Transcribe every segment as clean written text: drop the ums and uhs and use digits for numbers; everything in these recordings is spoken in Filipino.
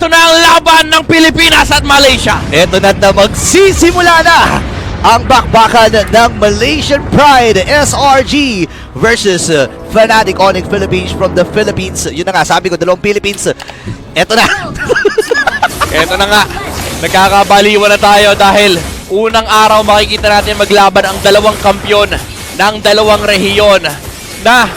Ito na ang laban ng Pilipinas at Malaysia. Ito na magsisimula na ang bakbakan ng Malaysian Pride SRG versus Fnatic Onyx Philippines from the Philippines. Yun na nga, sabi ko, dalawang Philippines. Ito na. Ito na nga. Nagkakabaliwan na tayo dahil unang araw makikita natin maglaban ang dalawang kampyon ng dalawang rehiyon na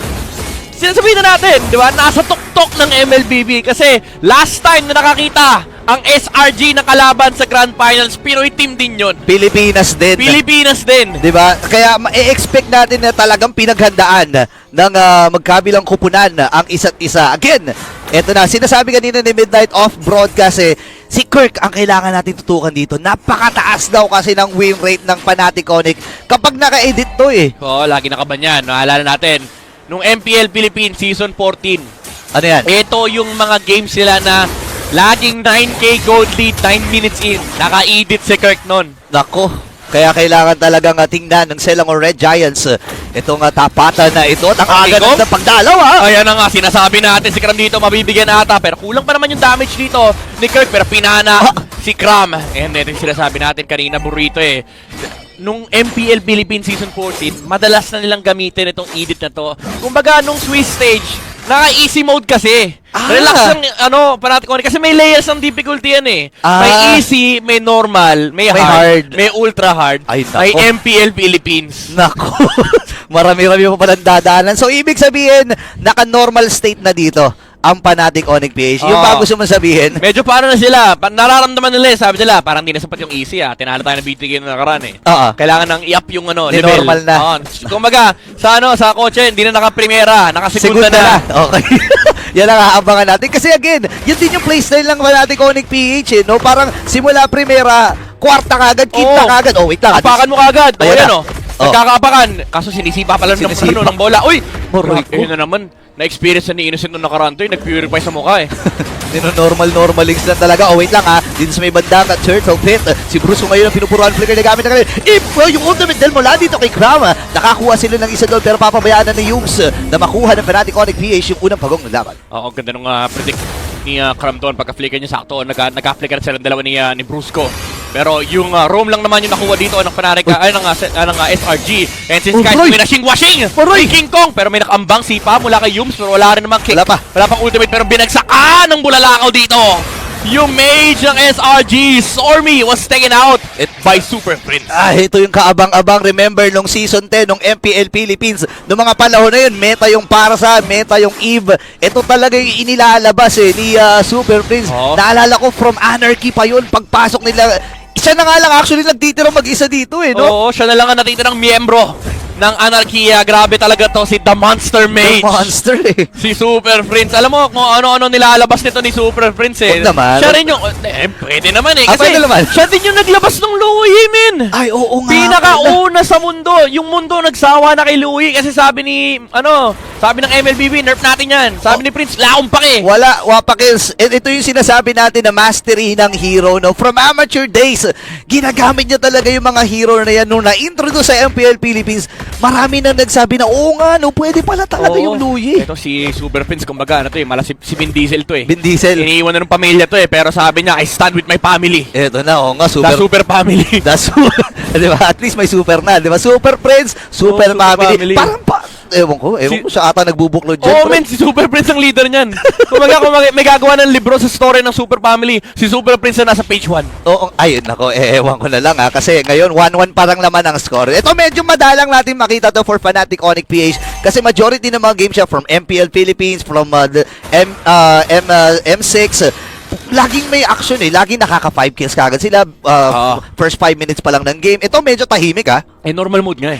sinasabihin na natin, di ba? Nasa tuktok ng MLBB kasi last time na nakakita ang SRG na kalaban sa Grand Finals, Pinoy team din yun. Pilipinas din. Pilipinas din. Di ba? Kaya ma-expect natin na talagang pinaghandaan ng magkabilang kupunan ang isa't isa. Again, eto na, sinasabi kanina ni Midnight Off Broadcast si Kirk ang kailangan natin tutukan dito. Napakataas daw kasi ng win rate ng Fnatic Onyx kapag naka-edit to Oo, lagi nakaban yan. Naalala natin, nung MPL Philippines Season 14, Ano yan? ito yung mga games nila na laging 9K gold lead, 9 minutes in. Naka-edit si Kirk nun. Nako. Kaya kailangan talagang tingnan ng Selangor Red Giants itong tapatan na ito at ang agad ng pagdalaw Ayan na nga, sinasabi natin si Kram dito mabibigyan ata pero kulang pa naman yung damage dito ni Kirk pero pinana si Kram. And ito yung sinasabi natin kanina, Burrito nung MPL Philippines Season 14, madalas na nilang gamitin itong edit na to. Kumbaga nung Swiss stage, naka-easy mode kasi. Relax ang Fnatic Onyx kasi may layers ng difficulty yan May easy, may normal, may hard, may ultra hard, Ay, may MPL Philippines. Nako. Marami-rami pa palang dadaanan. So, ibig sabihin, naka-normal state na dito ang Fnatic Onyx PH. Yung bago mo sabihin. Medyo paano na sila, nararamdaman nila sabi nila, parang hindi na sapat yung easy Tinalo tayo ng BTK na nakaraan Kailangan nang i-up yung level. Normal na. Kumbaga, sa kotse, hindi na naka-primera, naka-segunda na. Okay. Yan ang aabangan natin. Kasi again, yun din yung playstyle ng Fnatic Onyx PH no? Parang simula primera, kwarta kagad, quinta kagad. Oh, wait lang. Apakan mo kagad. Ayan Nagkakaapakan. Kaso sinisipa pala ng bola. Uy! Ayun na naman. Na-experience na ni Innocent nung nakaraan to nag-purify sa mukha Normal-normalings na talaga. Oh, wait lang dito sa may bandang Turtle Pit. Si Bruce ngayon ang pinupuruan flicker na gamit na kanila. Yung ultimate del mula dito kay Kram. Nakakuha sila ng isa doon pero papabayaan na ni Yumes na makuha ng Fnatic Onyx PH yung unang pagong ng laban. Oo, ganda nung predict ni Kram doon. Pagka-flicker niya sakto, nagka-flicker sila ng dalawa ni Brusco. Pero yung roam lang naman yung nakuha dito ng Fnatic, ng SRG. And since guys, may washing King Kong, pero may nakaambang sipa mula kay Yumes, pero wala rin namang kick. Wala pang ultimate, pero binagsakan ng bulalakaw dito. Yung mage ng SRG, Stormy, was taken out by Super Prince. Ito yung kaabang-abang. Remember, nung Season 10, nung MPL Philippines, nung mga panahon na yun, meta yung Parsa, meta yung Eve. Ito talaga yung inilalabas ni Super Prince. Naalala ko, from Anarchy pa yun, pagpasok nila. Siya na nga lang actually nagtitirang mag-isa dito no? Oo, siya na lang ang natitirang miyembro ng Anarchy. Grabe talaga to, si The Monster Mage. The Monster Si Super Prince. Alam mo kung ano-ano nilalabas nito ni Super Prince Huwag naman. Siya rin yung, pwede naman kasi pwede naman. siya din yung naglabas ng Louie, min. Ay, oo nga. Pinakauna sa mundo. Yung mundo nagsawa na kay Louie kasi sabi ni, sabi ng MLBB, nerf natin yan. Sabi ni Prince, laong pake. Wala, wapakils. Ito yung sinasabi natin na mastery ng hero, no? From amateur days, ginagamit niya talaga yung mga hero na yan. Nung na-introduce sa MPL Philippines, marami nang nagsabi na, oo nga, no, pwede pala talaga yung Louie. Ito si Super Prince, kumbaga, mala si Vin Diesel to Vin Diesel. Iniiwan na ng pamilya to pero sabi niya, I stand with my family. Ito na, oo nga, The Super Family. Diba? At least may super na, diba? Super Prince, Super Family. Parang ewan ko siya ata nagbubuklod dyan. Men, si Super Prince ang leader niyan. Kung may gagawa ng libro sa story ng Super Family, si Super Prince na nasa page 1. Oo, ayun nako, ewan ko na lang kasi ngayon 1-1 parang laman ang score. Ito medyo madalang natin makita to for Fnatic Onyx PH kasi majority ng mga games siya from MPL Philippines, from the M6. Laging may action laging nakaka 5 kills kagad sila first 5 minutes pa lang ng game. Ito medyo tahimik normal mode nga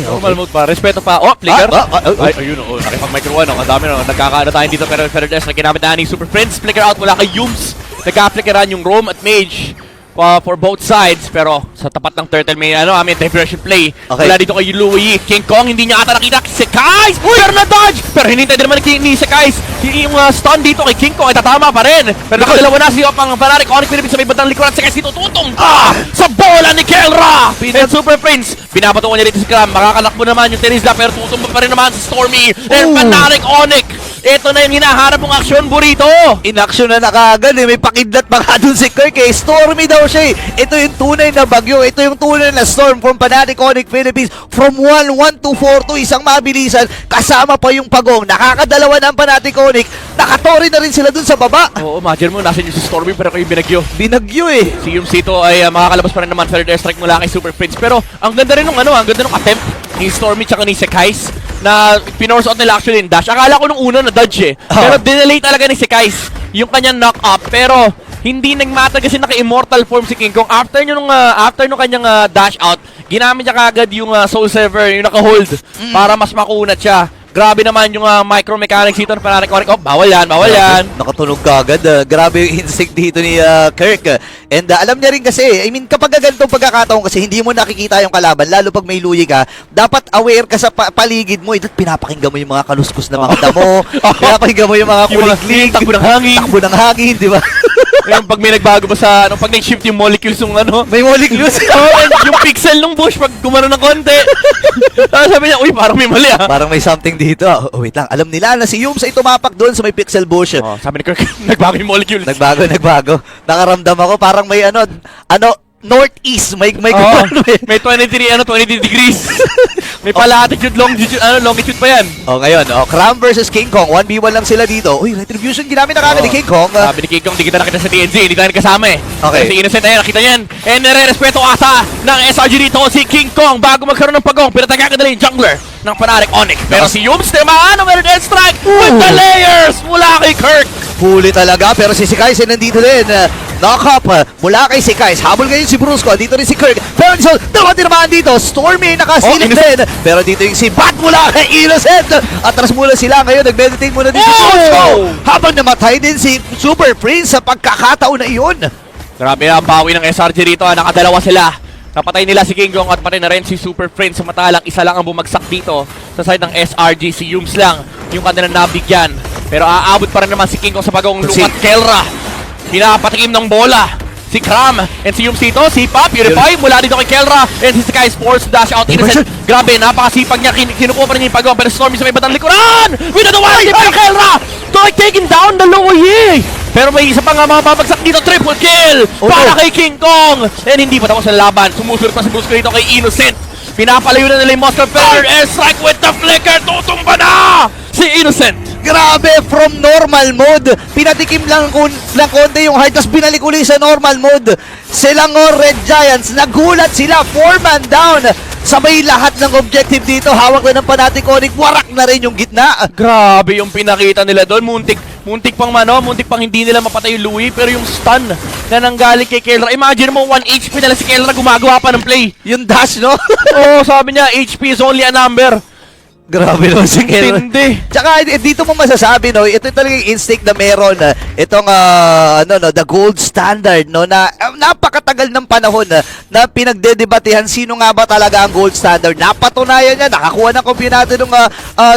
normal mode pa. Respeto pa. Flicker. Ayun nakipag-micro ang dami nagkakaano tayo dito pero Ferdes na ginamit na ni Super Prince. Flicker out mula kay Yumes. Nagka-flickeran yung Roam at Mage for both sides pero sa tapat ng Turtle may diversion play. Wala dito kay Louie. King Kong hindi niya ata nakita si Kais. Pero na-dodge! Pero hinintay din naman ni si Kais. Yung stun dito kay King Kong ay tatama pa rin. Pero nakadalawa na si pang Fnatic Onyx Philippines sa may bandang likuran. Si Kais dito tutong sa bola ni Kelra! And Super Prince, pinapatungan niya dito si Kram. Makakalakbo naman yung Terizla pero tutumba pa rin naman si Stormy. And Fnatic Onyx Ito na yung hinaharap mong aksyon, Burrito! In-action na nakagad eh. May pakidlat pa nga dun si Kirk eh. Stormy daw siya eh. Ito yung tunay na bagyo. Ito yung tunay na storm from Fnatic Onyx Philippines. From 1-1 to 4 to isang mabilisan. Kasama pa yung pagong. Nakakadalawa na ang Fnatic Onyx. Nakatori na rin sila dun sa baba. Oo, imagine mo, nasa yung si Stormy pero kayo binagyo. Binagyo eh. Si Yumsito ay makakalabas pa rin naman third airstrike mula kay Super Prince. Pero ang ganda rin nung ang ganda nung attempt ni Stormy tsaka ni Sekais na pinorse out nila actually in dash. Akala ko nung una na dodge eh. Pero dinelay talaga ni Sekais yung kanyang knock up. Pero hindi nagmatter kasi naka-immortal form si King Kong. After nung kanyang dash out, ginamit niya kagad yung Soul Server, yung naka-hold para mas makunat siya. Grabe naman yung micro mechanics dito ng Fnatic Onyx. Oh, bawal yan, bawal yan. Nakatunog ka agad. Grabe yung instinct dito ni Kirk. And alam niya rin kasi, I mean, kapag ganitong pagkakataon kasi hindi mo nakikita yung kalaban, lalo pag may luyi ka, dapat aware ka sa paligid mo. Pinapakinggan mo yung mga kaluskos na mga damo, pinapakinggan mo yung mga kuliglig, takbo ng hangin. takbo ng hangin, di ba? Yung pag may nagbago ba sa pag nag-shift yung molecules yung May molecules. and yung pixel ng bush pag gumano ng konti. Sabi niya, uy, parang may mali ah. Parang may something dito. Oh, wait lang. Alam nila na si Yums ay tumapak doon sa may pixel bush. Oh, sabi ni Kirk, nagbago yung molecules. Nagbago. Nakaramdam ako parang may northeast, may May 23 degrees. May latitude, longitude pa yan. ngayon, Cram versus King Kong, 1v1 lang sila dito. Uy, retribution ginamit na kagad ni King Kong. Sabi ni King Kong, di kita nakita sa TNZ, hindi tayo kasama eh. Okay. Kasi Innocent ayan, nakita niyan. And nare-respeto ata ng SRG dito si King Kong bago magkaroon ng pagong. Pinatagakadala yung jungler ng Fnatic Onyx. Pero si Yums, naman, ang dead strike with the layers mula kay Kirk. Huli talaga, pero si Sekais ay nandito din. Knock up mula kay Sekais. Habol ngayon si Brusco. Dito rin si Kirk. Pero dalawang tinamaan dito. Stormy nakasilip din. Pero dito yung si Bat mula kay Innocent. Atras mula sila ngayon. Nag-meditate muna dito si Brusco. Habang namatay din si Super Prince sa pagkakataon na iyon. Grabe ang bawi ng SRG rito. Nakadalawa sila. Napatay nila si King Kong at patay na rin si Super Prince. Samantalang isa lang ang bumagsak dito sa side ng SRG. Si Yums lang yung kanilang nabigyan. Pero aabot pa rin naman si King Kong sa bagong lumat. Kelra, pinapatikim ng bola. Si Cram and si Yumsito, si Pop, Purify mula dito kay Kelra. And si Sky Sports dash out. Innocent. Grabe, napakasipag niya. Kinukuha pa rin yung pagawang. Pero Stormy sa may batang likuran. With the wire, pero Kelra taking down the lower Yi. Pero may isa pa nga mababagsak dito. Triple kill para kay King Kong. And hindi pa tapos ang laban. Sumusunod pa si Brusco dito kay Innocent. Pinapalayo na nila yung Moscow Feather airstrike with the flicker. Tutumba na si Innocent. Grabe, from normal mode. Pinatikim lang konti yung height, tapos binalik uli sa normal mode. Selangor Red Giants, nagulat sila. 4-man down. Sabay lahat ng objective dito. Hawak na ng Fnatic Onyx. Warak na rin yung gitna. Grabe yung pinakita nila doon. Muntik pang hindi nila mapatay yung Louie. Pero yung stun na nanggaling kay Kelra. Imagine mo, 1 HP na lang si Kelra gumagawa pa ng play. Yung dash, no? Oo, sabi niya, HP is only a number. Grabe naman si Kelra. Tindi. Tsaka dito mo masasabi, no, ito talaga yung instinct na meron. Itong, the gold standard, no, na napakatagal ng panahon na pinagdedebatehan sino nga ba talaga ang gold standard. Napatunayan niya, nakakuha ng kampiyonato ng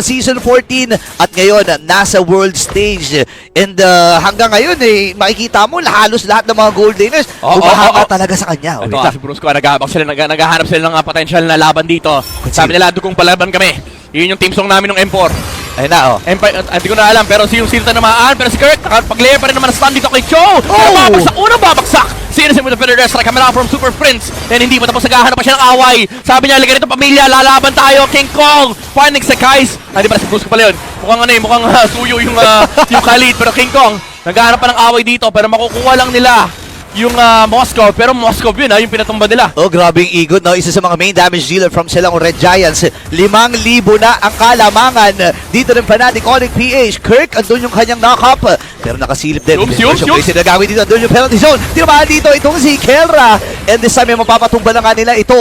season 14 at ngayon, nasa world stage. And hanggang ngayon, makikita mo, halos lahat ng mga gold laners, humahanga talaga sa kanya. Ito, si Brusco, naghahanap sila ng potential na laban dito. Sabi nila, dukong palaban kami. Yun yung team song namin ng M4. Ayun na, Hindi ko na alam, pero si yung Silta namaan. Pero si Kirk, nakapag-layer pa rin naman ang stun dito kay Cho. Pero unang babagsak. Si Innocent with the Feather Strike, kamera from Super Prince. And hindi pa tapos, naghahanap pa siya ng away. Sabi niya, liga nito pamilya, lalaban tayo. King Kong, finding Sekais. Hindi pala si Brusco pala yun. Mukhang suyo yung Khalid. Pero King Kong, naghahanap pa ng away dito. Pero makukuha lang nila yung Moscow, pero Moscow yun yung pinatumba nila. Grabe yung igot, no? Isa sa mga main damage dealer from Selangor Red Giants. 5,000 na ang kalamangan dito ng Fnatic Onyx PH. Kirk, andun yung kanyang knock-up. Pero nakasilip din. Yums. Sinagawin dito, andun yung penalty zone. Tinamaan dito, itong si Kelra. And this time, mapapatumba na nga nila ito.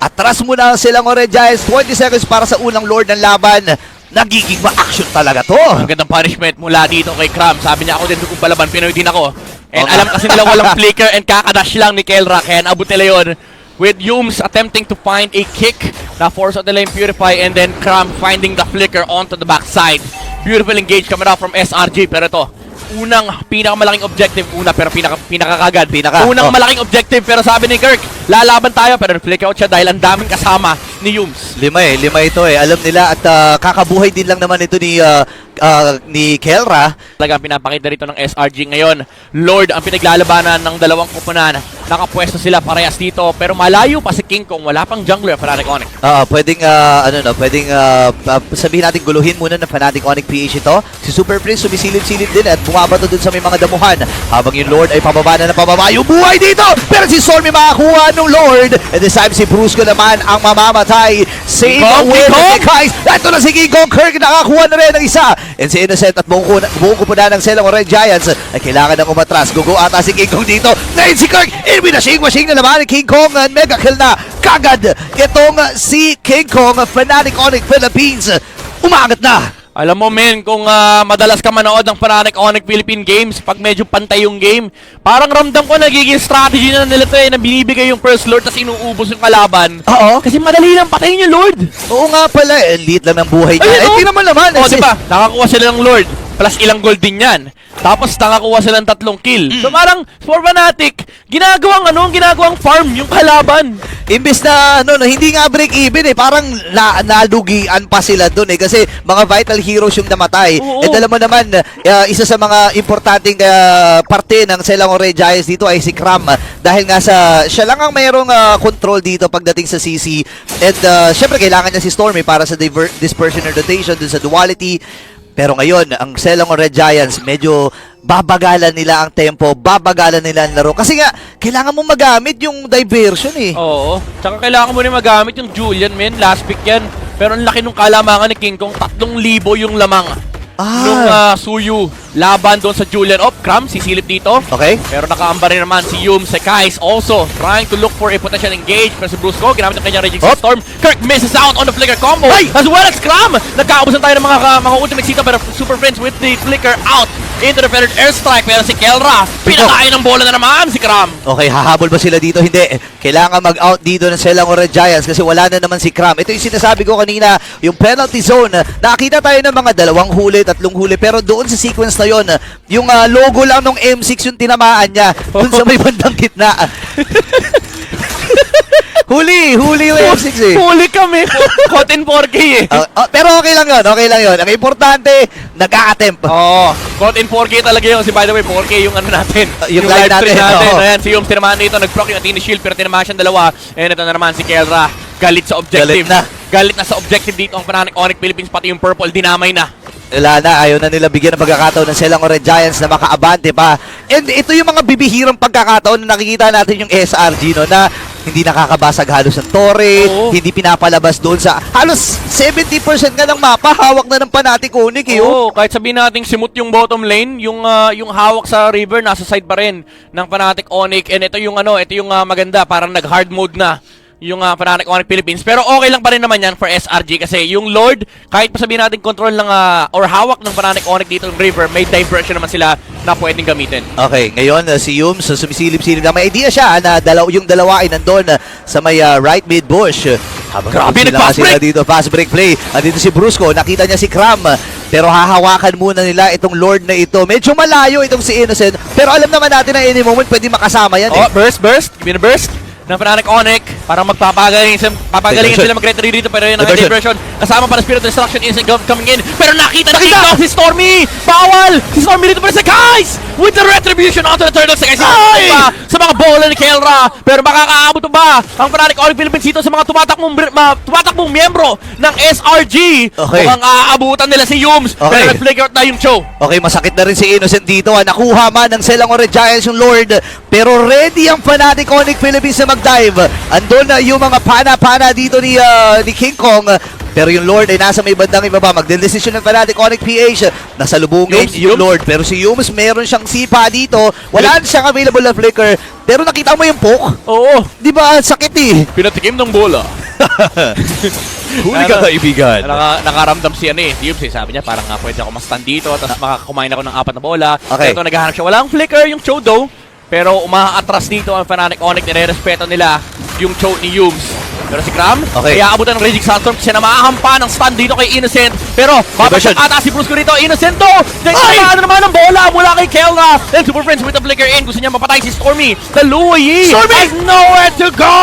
Atras muna ang Selangor Red Giants. 20 seconds para sa unang lord ng laban. Nagiging ma-action talaga to. Ang gandang punishment mula dito kay Cram. Sabi niya, ako din kung palaban, Pinoy din ako. And alam kasi nila walang flicker and kakadash lang ni Kelra. Kaya naabot nila yun. With Yums attempting to find a kick. Na-force out nila yung Purify and then Cram finding the flicker onto the backside. Beautiful engage camera from SRG. Pero ito, unang pinakamalaking objective. Pero pinakakagad. Unang malaking objective. Pero sabi ni Kirk, lalaban tayo. Pero flick out siya dahil ang daming kasama ni Yums. 5 ito. Alam nila at kakabuhay din lang naman ito ni ni Kelra. Talagang pinapakita rito ng SRG ngayon. Lord ang pinaglalabanan ng dalawang kupunan. Nakapwesto sila parehas dito pero malayo pa si King Kong. Wala pang jungler Fnatic Onyx. Pwedeng sabihin natin guluhin muna ng Fnatic Onyx PH ito. Si Super Prince sumisilip-silip din at bumabato dun sa may mga damuhan. Habang yung Lord ay pababa na pababa yung buhay dito. Pero si Stormy makakuha ng Lord. And this time si Brusco naman ang mamamatay. Save with the guys. Ito na si King Kong. Kirk nakakuha na rin ng isa. And si Innocent at buong kupunan ng Selong Red Giants ay kailangan ng umatras. Gugo ata si King Kong dito. Ngayon si Kirk. Winashing na naman ni King Kong. Mega kill na kagad. Itong si King Kong. Fnatic Onyx Philippines. Umangat na. Alam mo men, kung madalas ka manood ng Fnatic Onyx Philippine Games, pag medyo pantay yung game, parang ramdam ko nagiging strategy na nila ito na binibigay yung first Lord tapos inuubos yung kalaban. Oo. Kasi madali lang patayin yung Lord. Oo nga pala. Liit lang ng buhay niya. Ayun, Hindi naman naman. O, diba? Nakakuha sila ng Lord. Plus ilang gold din yan. Tapos nakakuha sila ng 3 kill. So parang for Fnatic, ginagawang farm yung kalaban. Imbis na hindi nga break even parang nalugian pa sila doon kasi mga vital heroes yung namatay. Oo. And alam mo naman, isa sa mga importanteng parte ng Selong Red Giants dito ay si Cram dahil nga siya lang ang mayroong control dito pagdating sa CC. And syempre kailangan niya si Stormy para sa dispersion or rotation dun sa duality. Pero ngayon, ang Selong Red Giants, medyo babagalan nila ang tempo, babagalan nila ang laro. Kasi nga, kailangan mo magamit yung diversion eh. Oo. Tsaka kailangan mo rin magamit yung Julian, men. Last pick yan. Pero ang laki nung kalamangan ni King Kong. 3,000 yung lamang. Nung Suyu laban doon sa Julian. Cram, sisilip dito. Okay. Pero nakaamba rin naman si Yum Sekais also trying to look for a potential engage. Pero si Brusco, ginamit ang kanyang Raging Storm. Kirk misses out on the flicker combo. Ay! As well as Cram. Nagkaubusan tayo ng mga ultimate sita pero Super Friends with the flicker out into the feathered airstrike. Pero si Kelra, pinakain ng bola na naman si Cram. Okay, hahabol ba sila dito? Hindi. Kailangan mag-out dito ng Selong Red Giants kasi wala na naman si Cram. Ito yung sinasabi ko kanina, yung penalty zone. Nakakita tayo ng mga 2 huli, 3 huli. Pero doon sa sequence na yon, yung logo lang ng M6 yung tinamaan niya. Doon sa may bandang gitna. Huli yung M6 eh. Huli kami. Caught in 4K eh. Pero okay lang yun. Ang importante, nag-a-attempt. Oo. Caught in 4K talaga yun. Si by the way, 4K yung ano natin. Yung live stream natin. Oo. Ayan, si Yum tinamaan dito. Nag-proc yung Athena Shield pero tinamaan siyang 2. And ito na naman si Kelra. Galit sa objective. Galit na sa objective dito ang Fnatic Onyx Philippines. Pati yung purple, dinamay na. Wala na, ayaw na nila bigyan ng pagkakataon ng Selong Red Giants na makaabante pa. And ito yung mga bibihirang pagkakataon na nakikita natin yung SRG na hindi nakakabasag halos ng torre, hindi pinapalabas doon sa halos 70% nga ng mapa, hawak na ng Fnatic Onyx eh. Oo, kahit sabihin natin simut yung bottom lane, yung hawak sa river nasa side pa rin ng Fnatic Onyx. And ito yung maganda, parang nag-hard mode na yung Fnatic Onyx Philippines. Pero okay lang pa rin naman yan for SRG kasi yung Lord, kahit pa sabihin natin control ng or hawak ng Fnatic Onyx dito ng river, may diversion naman sila na pwedeng gamitin. Okay, ngayon si Yum sumisilip-silip na may idea siya na yung dalawa ay nandun sa may right mid bush. Grabe, nag-fast break! Dito, fast break play. Andito si Brusco, nakita niya si Cram. Pero hahawakan muna nila itong Lord na ito. Medyo malayo itong si Innocent. Pero alam naman natin na any moment pwede makasama yan eh. Burst. Give me the burst ng Fnatic Onyx. Parang papagaling sila mag-retry dito pero yun ang diversion. Kasama para Spirit Destruction instant coming in. Pero nakita si Stormy! Bawal! Si Stormy dito para sa guys! With the retribution onto the turtle sa guys. Sa mga bola ni Kelra. Pero makakaabot ba ang Fnatic Onyx Philippines dito sa mga tumatakbong miyembro ng SRG? Okay. Mukhang aabutan nila si Yums. Okay. Pero nag-flicker out na yung show. Okay, masakit na rin si Innocent dito. Nakuha man ng Selong Red Giants yung Lord. Pero ready ang Fnatic Onyx Philippines na mag-dive. Andun na yung mga pana-pana dito ni King Kong. Pero yung Lord ay nasa may bandang ibaba. Magdedesisyon ng Fnatic Onyx PH. Nasa lubungin yung Lord. Pero si Yums meron siyang sipa dito. Wala siyang available na flicker. Pero nakita mo yung poke? Oo. Di ba? Sakit eh. Pinatikim ng bola. Huli ka kaibigan. Nakaramdam si Yums sabi niya parang pwede ako ma-stand dito tapos makakakumain ako ng 4 na bola. Okay. Ito naghahanap siya. Walang flicker yung Chodo. Pero umaatras dito ang Fnatic Onyx. Nire-respeto nila yung choke ni Yums. Pero si Cram, kaya abutan ng Raging Sandstorm kasi na makahampa ng stun dito kay Innocent. Pero mapasok ata si Brusco dito. Innocent to! Nagsamahan naman ng bola mula kay Kelra. Then Super Friends with the flicker in. Gusto niya mapatay si Stormy. The Louie has nowhere to go!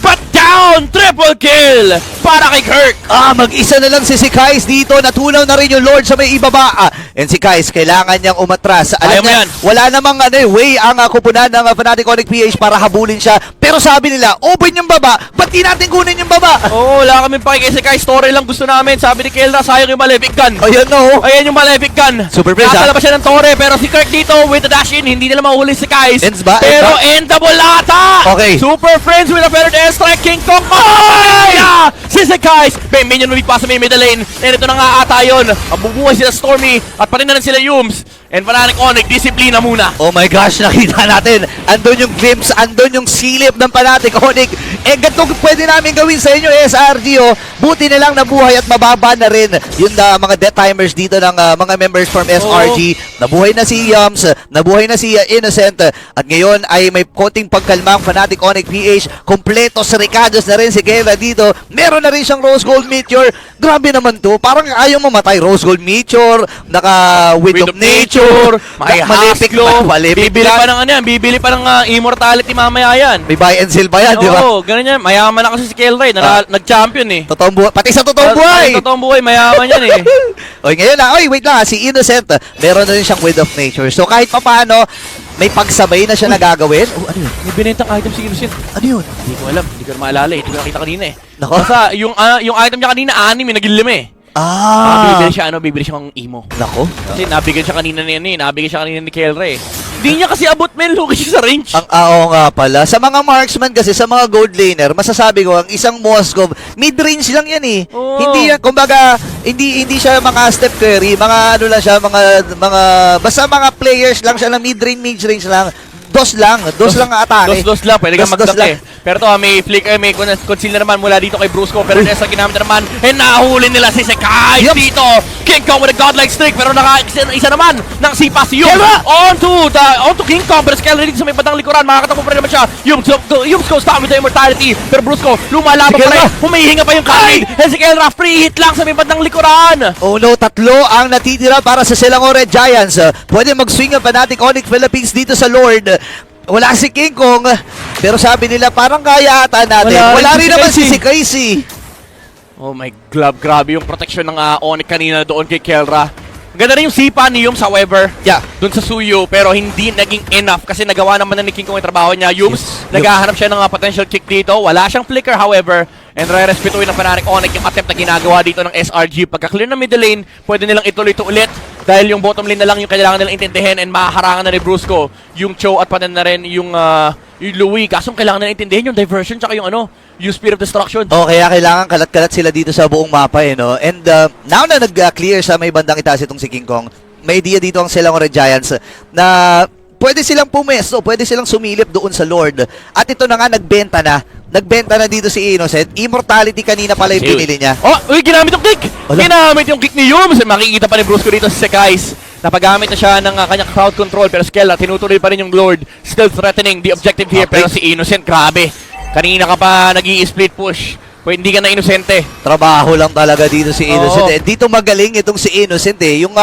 But down! Triple kill! para kay Kirk. Mag-isa na lang si Kais dito. Natunaw na rin yung Lord sa may ibaba. And si Kais, kailangan niyang umatras. Ayaw Alam mo niya, yan. wala namang way ang kupunan ng Fnatic Onyx PH para habulin siya. Pero sabi nila, open yung baba. Ba't di natin kunin yung baba? Oo, wala kami pa kay Kay. Story lang gusto namin. Sabi ni Kelra, sayang yung Malefic Gun. Ayun no. Ayan yung Malefic Gun. Super Prince, Nakalabas siya ng Torre, pero si Kirk dito with the dash in, hindi nila mahuli si Kais. Ends ba? Pero Ends endable ata! Okay. Super Friends with a feathered airstrike, King Kong. Ay! Si Kais! May minion lumit pa sa may middle lane. And ito na nga ata yun. Mabubuhay sila Stormy at pati na rin sila Yums. And Fnatic Onyx, disiplina muna. Oh my gosh, nakita natin. Andun yung glimpse, andun yung silip ng Fnatic Onyx. Ganito pwede namin gawin sa inyo, SRG. Buti na lang nabuhay at mababa na rin yung mga death timers dito ng mga members from SRG. Nabuhay na si Yums, nabuhay na si Innocent. At ngayon ay may konting pagkalma ang Fnatic Onyx PH. Kompletos Ricados na rin si Kela dito. Meron na rin siyang Rose Gold Meteor. Grabe naman to. Parang ayaw mamatay. Rose Gold Meteor, naka Wind of Nature. May Malefic Haskell, Malefic bibili yan. pa ng ano yan, bibili pa ng Immortality mamaya yan. May buy and sell ba yan, di ba? Oo, ganun yan. Mayaman na kasi si Kelray, nag-champion eh. Totoong buhay. Pati sa totoong buhay. Sa totoong buhay, mayaman yan eh. Oy, ngayon na. Oy, wait lang. Si Innocent, meron na rin siyang Wind of Nature. So kahit pa paano, may pagsabay na siya nagagawin. Oh, ano yun? May binentang item si Innocent. Ano yun? Hindi ko alam, hindi ko na maalala eh. Hindi ko nakita kanina eh. Nako. Basta yung item niya kanina, 6 eh, naging 5 eh. Bibili siya ng emo. Nako. Kasi nabigyan siya kanina ni nabigyan siya kanina ni Kelray. Hindi niya kasi abot men, lugi siya sa range. Ang nga pala. Sa mga marksman kasi, sa mga gold laner, masasabi ko, ang isang Moskov, mid-range lang yan eh. Oo. Hindi yan, kumbaga, hindi siya mga step curry, mga ano lang siya, basta mga players lang siya na mid-range, mid-range lang. Dos lang ang atake. Dos lang, pwede kang Dos mag-duck eh. Pero to, may flick, may conceal na naman mula dito kay Brusco. Pero nasa ginamit na naman, nahuli nila si Sekai dito. King Kong with a godlike streak, pero isa naman ng sipa si Yum. On to King Kong, pero Skelly dito sa may batang likuran, makakatakbo pa rin naman siya. Yum goes down with the immortality, pero Brusco, lumalaban pa rin. Humihinga pa yung Khalid. And si Kelra, free hit lang sa may batang likuran. Oh no, 3 ang natitira para sa Selangor Red Giants. Pwede mag-swing ang Fnatic Onyx Philippines dito sa Lord. Wala si King Kong, pero sabi nila parang kaya ata natin. Wala rin naman si Casey. Oh my glove, grabe yung protection ng Onyx kanina doon kay Kelra. Ganda rin yung sipa ni Yums, however, doon sa Suyo, pero hindi naging enough kasi nagawa naman na ni King Kong yung trabaho niya. Yums, naghahanap siya ng potential kick dito. Wala siyang flicker, however, and re-respetuin ng Fnatic Onyx yung attempt na ginagawa dito ng SRG. Pagka-clear ng middle lane, pwede nilang ituloy ito ulit dahil yung bottom lane na lang yung kailangan nilang intindihin and mahaharangan na ni Brusco yung Cho at pati na rin yung Louis. Kaso kailangan nilang intindihin yung diversion tsaka yung yung Spear of Destruction. Kaya kailangan kalat-kalat sila dito sa buong mapa no? And now na nag-clear sa may bandang itaas itong si King Kong, may idea dito ang Selangor Red Giants na pwede silang pumesto, pwede silang sumilip doon sa Lord. At ito na nga, nagbenta na dito si Innocent. Immortality kanina pala yung pinili niya. Ginamit yung kick! Ginamit yung kick ni Yums! Makikita pa ni Brusco dito sa Sekais. Napagamit na siya ng kanyang crowd control, pero Skella, tinutuloy pa rin yung Lord. Still threatening the objective here, pero si Innocent, grabe. Kanina ka pa nag-i-split push. Pwede hindi ka na inosente. Trabaho lang talaga dito si Innocent. Dito magaling itong si Innocent Yung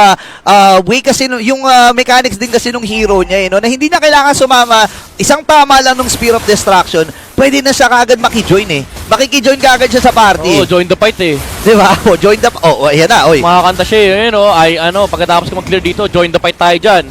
way kasi, yung mechanics din kasi nung hero niya na hindi na kailangan sumama. Isang tama lang nung Spear of Destruction, pwede na siya kagad makijoin Makikijoin kagad siya sa party. Join the fight eh. Diba? Join the... ayan na, oy. Makakanta siya pagkatapos ko mag-clear dito, join the fight tayo dyan.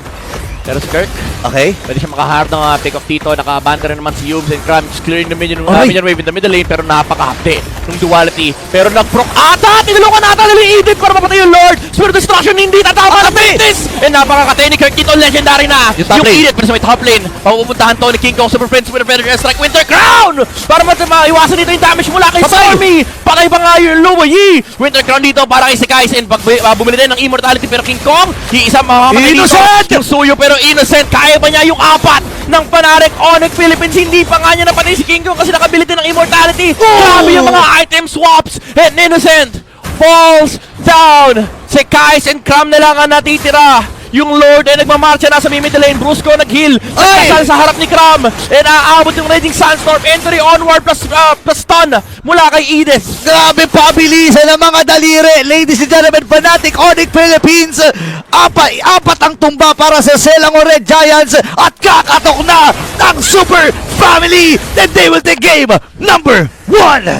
Pero si Kirk, okay, pwede siya makaharap ng pick-off dito. Nakabanta rin naman si Yums and Cram. Just clearing the minion wave in the middle lane, pero napakahapde ng duality. Pero nag-proc ata! Tinulungan ata nila Edith para mapatay yung Lord! Spirit of Destruction, hindi tatama na fitness! And napakakatay ni Kirk dito, legendary na! Yung Edith para sa may top lane. Papupuntahan to ni King Kong, Super Friends with a better strike, Winter Crown! Para maiwasan dito yung damage mula kay Stormy! Patay pa nga yung Luwayi! Winter Crown dito para kay Sekais, and bumili din ng Immortality, pero King Kong, iisa mamamatay dito. Yung Suyo, pero Innocent, kaya ba niya yung 4 ng Fnatic Onyx Philippines? Hindi pa nga niya napatay si King Kong kasi nakabili din ng Immortality. Grabe yung mga item swaps, and Innocent falls down. Si Kais and Cram na lang ang natitira. Yung Lord ay nagmamarcha na sa middle lane. Brusco nag-heal. Nagkasal sa harap ni Cram. And aabot yung Raging Sandstorm. Entry onward plus stun mula kay Edith. Grabe pabilisan ng mga daliri. Ladies and gentlemen, Fnatic Onyx Philippines. Apat ang tumba para sa Selangor Red Giants. At kakatok na ng Super Family. Then they will take game number 1.